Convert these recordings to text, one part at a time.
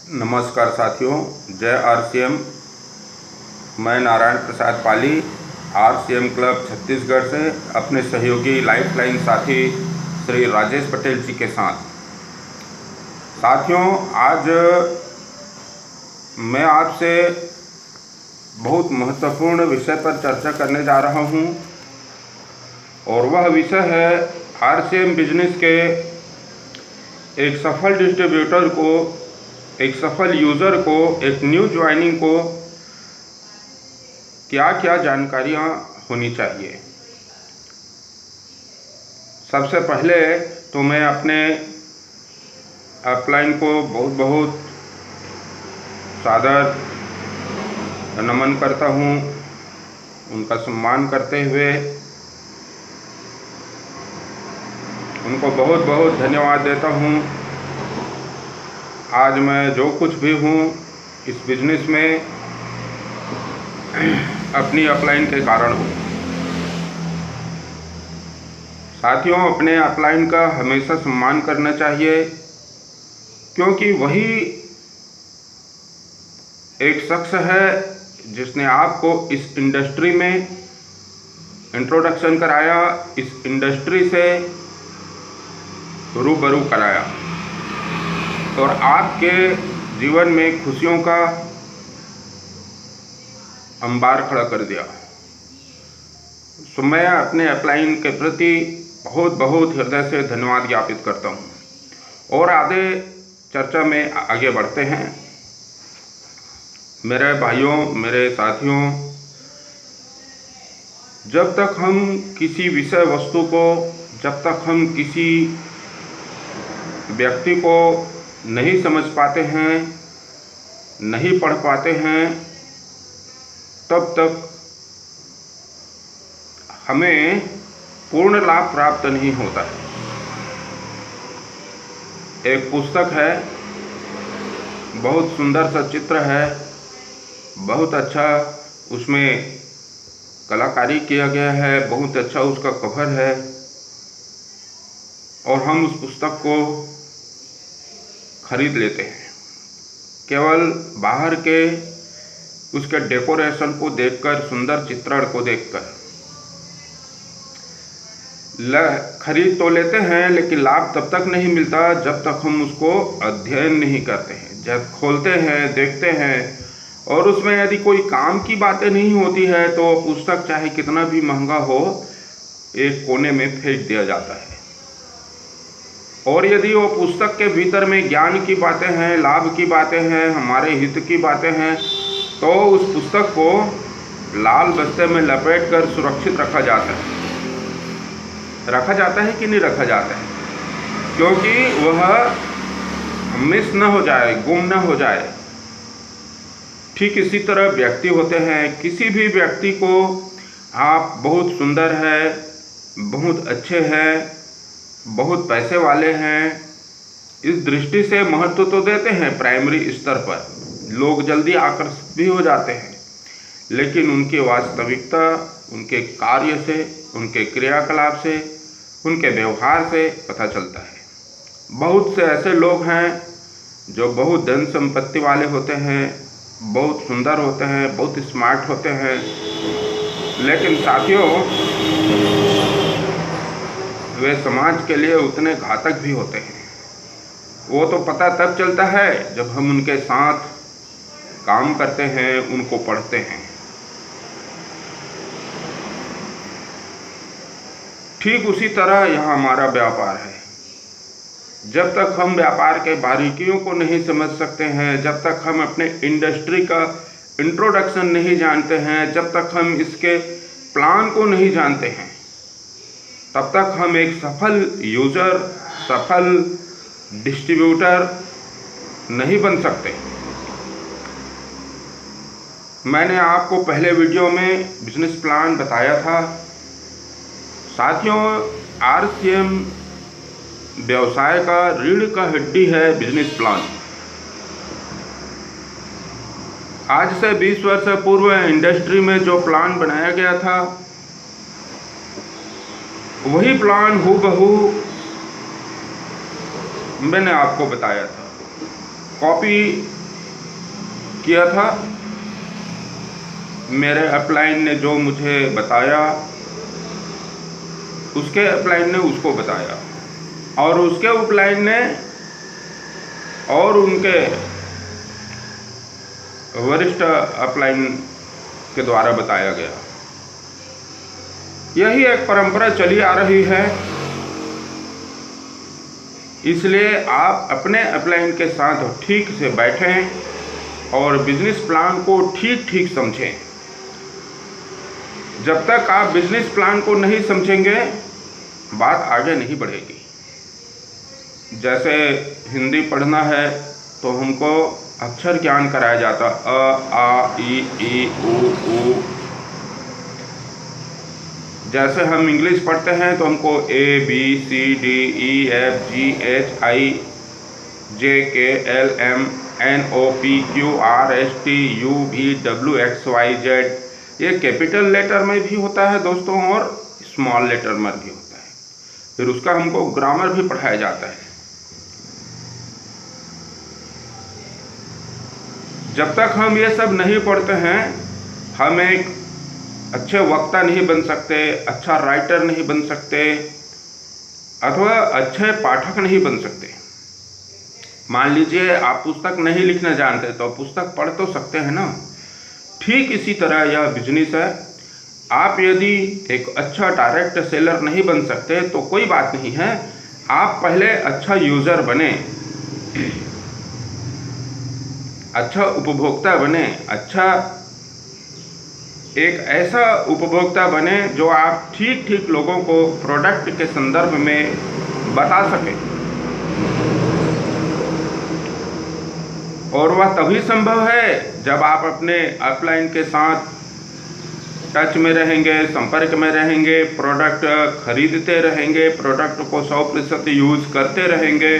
नमस्कार साथियों, जय आरसीएम। मैं नारायण प्रसाद पाली आरसीएम क्लब छत्तीसगढ़ से अपने सहयोगी लाइफलाइन साथी श्री राजेश पटेल जी के साथ। साथियों, आज मैं आपसे बहुत महत्वपूर्ण विषय पर चर्चा करने जा रहा हूं और वह विषय है आरसीएम बिजनेस के एक सफल डिस्ट्रीब्यूटर को, एक सफल यूज़र को, एक न्यू ज्वाइनिंग को क्या क्या जानकारियाँ होनी चाहिए। सबसे पहले तो मैं अपने अपलाइन को बहुत बहुत सादर नमन करता हूँ। उनका सम्मान करते हुए उनको बहुत बहुत धन्यवाद देता हूँ। आज मैं जो कुछ भी हूँ इस बिजनेस में अपनी अपलाइन के कारण हूँ। साथियों, अपने अपलाइन का हमेशा सम्मान करना चाहिए, क्योंकि वही एक शख्स है जिसने आपको इस इंडस्ट्री में इंट्रोडक्शन कराया, इस इंडस्ट्री से रूबरू कराया और आपके जीवन में खुशियों का अंबार खड़ा कर दिया। तो मैं अपने अपलाइन के प्रति बहुत बहुत हृदय से धन्यवाद ज्ञापित करता हूँ। और आगे चर्चा में आगे बढ़ते हैं। मेरे भाइयों, मेरे साथियों, जब तक हम किसी विषय वस्तु को, जब तक हम किसी व्यक्ति को नहीं समझ पाते हैं, नहीं पढ़ पाते हैं, तब तक हमें पूर्ण लाभ प्राप्त नहीं होता है। एक पुस्तक है, बहुत सुंदर सा चित्र है, बहुत अच्छा उसमें कलाकारी किया गया है, बहुत अच्छा उसका कवर है, और हम उस पुस्तक को खरीद लेते हैं केवल बाहर के उसके डेकोरेशन को देखकर, सुंदर चित्रण को देखकर। खरीद तो लेते हैं, लेकिन लाभ तब तक नहीं मिलता जब तक हम उसको अध्ययन नहीं करते हैं। जब खोलते हैं, देखते हैं और उसमें यदि कोई काम की बातें नहीं होती है तो पुस्तक चाहे कितना भी महंगा हो, एक कोने में फेंक दिया जाता है। और यदि वो पुस्तक के भीतर में ज्ञान की बातें हैं, लाभ की बातें हैं, हमारे हित की बातें हैं, तो उस पुस्तक को लाल बस्ते में लपेट कर सुरक्षित रखा जाता है। रखा जाता है कि नहीं रखा जाता है, क्योंकि वह मिस न हो जाए, गुम न हो जाए। ठीक इसी तरह व्यक्ति होते हैं। किसी भी व्यक्ति को आप बहुत सुंदर है, बहुत अच्छे हैं, बहुत पैसे वाले हैं, इस दृष्टि से महत्व तो देते हैं प्राइमरी स्तर पर, लोग जल्दी आकर्षित भी हो जाते हैं, लेकिन उनकी वास्तविकता उनके कार्य से, उनके क्रियाकलाप से, उनके व्यवहार से पता चलता है। बहुत से ऐसे लोग हैं जो बहुत धन संपत्ति वाले होते हैं, बहुत सुंदर होते हैं, बहुत स्मार्ट होते हैं, लेकिन साथियों वे समाज के लिए उतने घातक भी होते हैं। वो तो पता तब चलता है जब हम उनके साथ काम करते हैं, उनको पढ़ते हैं। ठीक उसी तरह यहाँ हमारा व्यापार है। जब तक हम व्यापार के बारीकियों को नहीं समझ सकते हैं, जब तक हम अपने इंडस्ट्री का इंट्रोडक्शन नहीं जानते हैं, जब तक हम इसके प्लान को नहीं जानते हैं, तब तक हम एक सफल यूज़र, सफल डिस्ट्रीब्यूटर नहीं बन सकते। मैंने आपको पहले वीडियो में बिजनेस प्लान बताया था। साथियों, आरसीएम व्यवसाय का रीढ़ का हड्डी है बिजनेस प्लान। आज से 20 वर्ष पूर्व इंडस्ट्री में जो प्लान बनाया गया था, वही प्लान हूबहू मैंने आपको बताया था। कॉपी किया था। मेरे अपलाइन ने जो मुझे बताया, उसके अपलाइन ने उसको बताया, और उसके अपलाइन ने और उनके वरिष्ठ अपलाइन के द्वारा बताया गया। यही एक परंपरा चली आ रही है। इसलिए आप अपने अपलाइन के साथ ठीक से बैठें और बिजनेस प्लान को ठीक ठीक समझें। जब तक आप बिजनेस प्लान को नहीं समझेंगे, बात आगे नहीं बढ़ेगी। जैसे हिंदी पढ़ना है तो हमको अक्षर ज्ञान कराया जाता, अ आ ई उ। जैसे हम इंग्लिश पढ़ते हैं तो हमको A B C D E F G H I J K L M N O P Q R S T U V W X Y Z, ये कैपिटल लेटर में भी होता है दोस्तों, और स्मॉल लेटर में भी होता है। फिर उसका हमको ग्रामर भी पढ़ाया जाता है। जब तक हम ये सब नहीं पढ़ते हैं, हम एक अच्छे वक्ता नहीं बन सकते, अच्छा राइटर नहीं बन सकते, अथवा अच्छे पाठक नहीं बन सकते। मान लीजिए आप पुस्तक नहीं लिखना जानते तो पुस्तक पढ़ तो सकते हैं ना। ठीक इसी तरह यह बिजनेस है। आप यदि एक अच्छा डायरेक्ट सेलर नहीं बन सकते तो कोई बात नहीं है, आप पहले अच्छा यूज़र बने, अच्छा उपभोक्ता बने, अच्छा एक ऐसा उपभोक्ता बने जो आप ठीक ठीक लोगों को प्रोडक्ट के संदर्भ में बता सकें। और वह तभी संभव है जब आप अपने अपलाइन के साथ टच में रहेंगे, संपर्क में रहेंगे, प्रोडक्ट खरीदते रहेंगे, प्रोडक्ट को 100% यूज़ करते रहेंगे,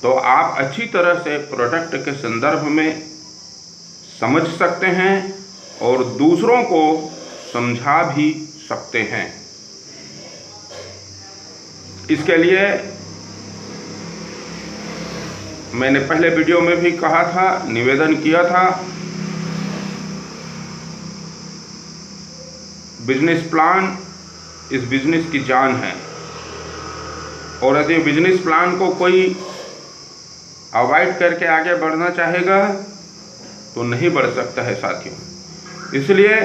तो आप अच्छी तरह से प्रोडक्ट के संदर्भ में समझ सकते हैं और दूसरों को समझा भी सकते हैं। इसके लिए मैंने पहले वीडियो में भी कहा था, निवेदन किया था, बिजनेस प्लान इस बिजनेस की जान है। और यदि बिजनेस प्लान को कोई अवॉइड करके आगे बढ़ना चाहेगा तो नहीं बढ़ सकता है साथियों। इसलिए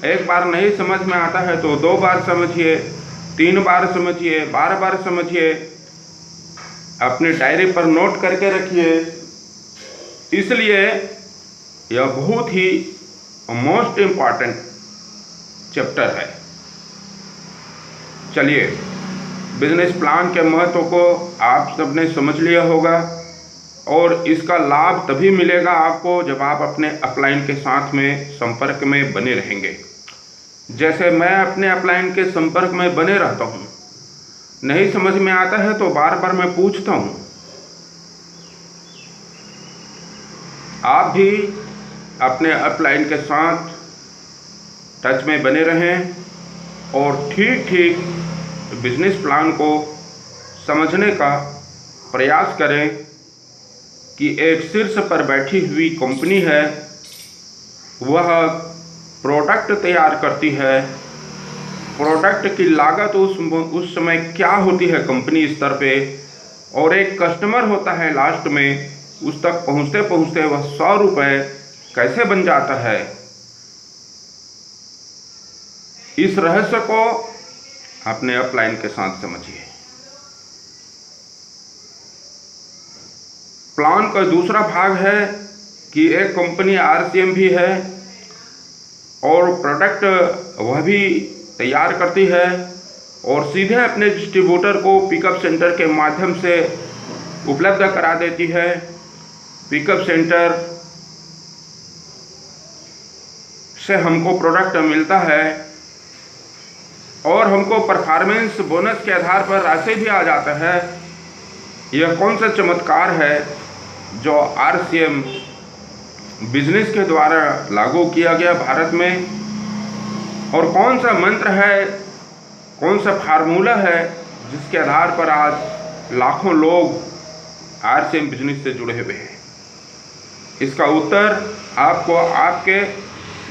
एक बार नहीं समझ में आता है तो 2 बार समझिए, 3 बार समझिए, बार समझिए, अपनी डायरी पर नोट करके रखिए। इसलिए यह बहुत ही मोस्ट इम्पॉर्टेंट चैप्टर है। चलिए, बिजनेस प्लान के महत्व को आप सबने समझ लिया होगा, और इसका लाभ तभी मिलेगा आपको जब आप अपने अपलाइन के साथ में संपर्क में बने रहेंगे। जैसे मैं अपने अपलाइन के संपर्क में बने रहता हूँ, नहीं समझ में आता है तो बार मैं पूछता हूँ। आप भी अपने अपलाइन के साथ टच में बने रहें और ठीक बिजनेस प्लान को समझने का प्रयास करें कि एक शीर्ष पर बैठी हुई कंपनी है, वह प्रोडक्ट तैयार करती है। प्रोडक्ट की लागत उस समय क्या होती है कंपनी स्तर पे, और एक कस्टमर होता है लास्ट में, उस तक पहुँचते पहुँचते वह 100 रुपये कैसे बन जाता है। इस रहस्य को अपने अपलाइन के साथ समझिए। प्लान का दूसरा भाग है कि एक कंपनी RCM भी है और प्रोडक्ट वह भी तैयार करती है और सीधे अपने डिस्ट्रीब्यूटर को पिकअप सेंटर के माध्यम से उपलब्ध करा देती है। पिकअप सेंटर से हमको प्रोडक्ट मिलता है और हमको परफॉर्मेंस बोनस के आधार पर राशि भी आ जाता है। यह कौन सा चमत्कार है जो RCM बिजनेस के द्वारा लागू किया गया भारत में, और कौन सा मंत्र है, कौन सा फार्मूला है जिसके आधार पर आज लाखों लोग RCM बिजनेस से जुड़े हुए हैं? इसका उत्तर आपको आपके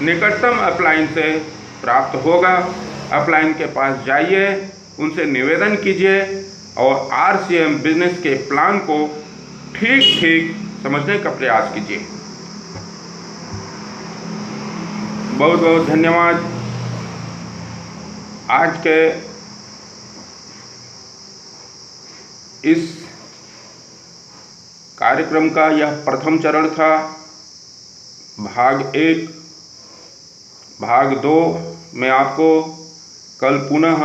निकटतम अपलाइन से प्राप्त होगा। अपलाइन के पास जाइए, उनसे निवेदन कीजिए और RCM बिजनेस के प्लान को ठीक ठीक समझने का प्रयास कीजिए। बहुत बहुत धन्यवाद। आज के इस कार्यक्रम का यह प्रथम चरण था। भाग 1, भाग 2 में आपको कल पुनः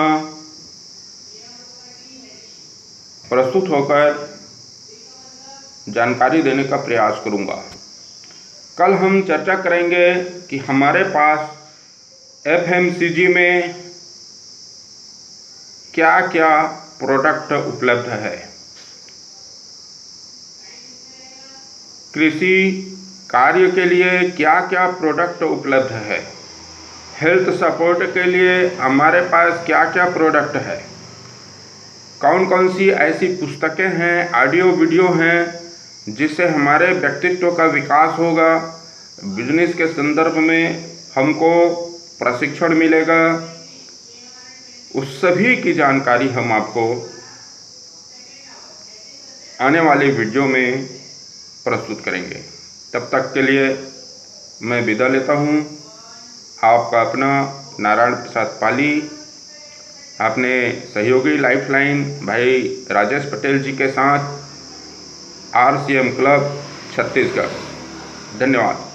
प्रस्तुत होकर जानकारी देने का प्रयास करूंगा। कल हम चर्चा करेंगे कि हमारे पास FMCG में क्या क्या प्रोडक्ट उपलब्ध है, कृषि कार्य के लिए क्या क्या प्रोडक्ट उपलब्ध है, हेल्थ सपोर्ट के लिए हमारे पास क्या क्या प्रोडक्ट है, कौन कौन सी ऐसी पुस्तकें हैं, ऑडियो वीडियो हैं जिससे हमारे व्यक्तित्व का विकास होगा, बिजनेस के संदर्भ में हमको प्रशिक्षण मिलेगा, उस सभी की जानकारी हम आपको आने वाली वीडियो में प्रस्तुत करेंगे। तब तक के लिए मैं विदा लेता हूँ। आपका अपना नारायण प्रसाद पाली, अपने सहयोगी लाइफलाइन भाई राजेश पटेल जी के साथ RCM क्लब छत्तीसगढ़। धन्यवाद।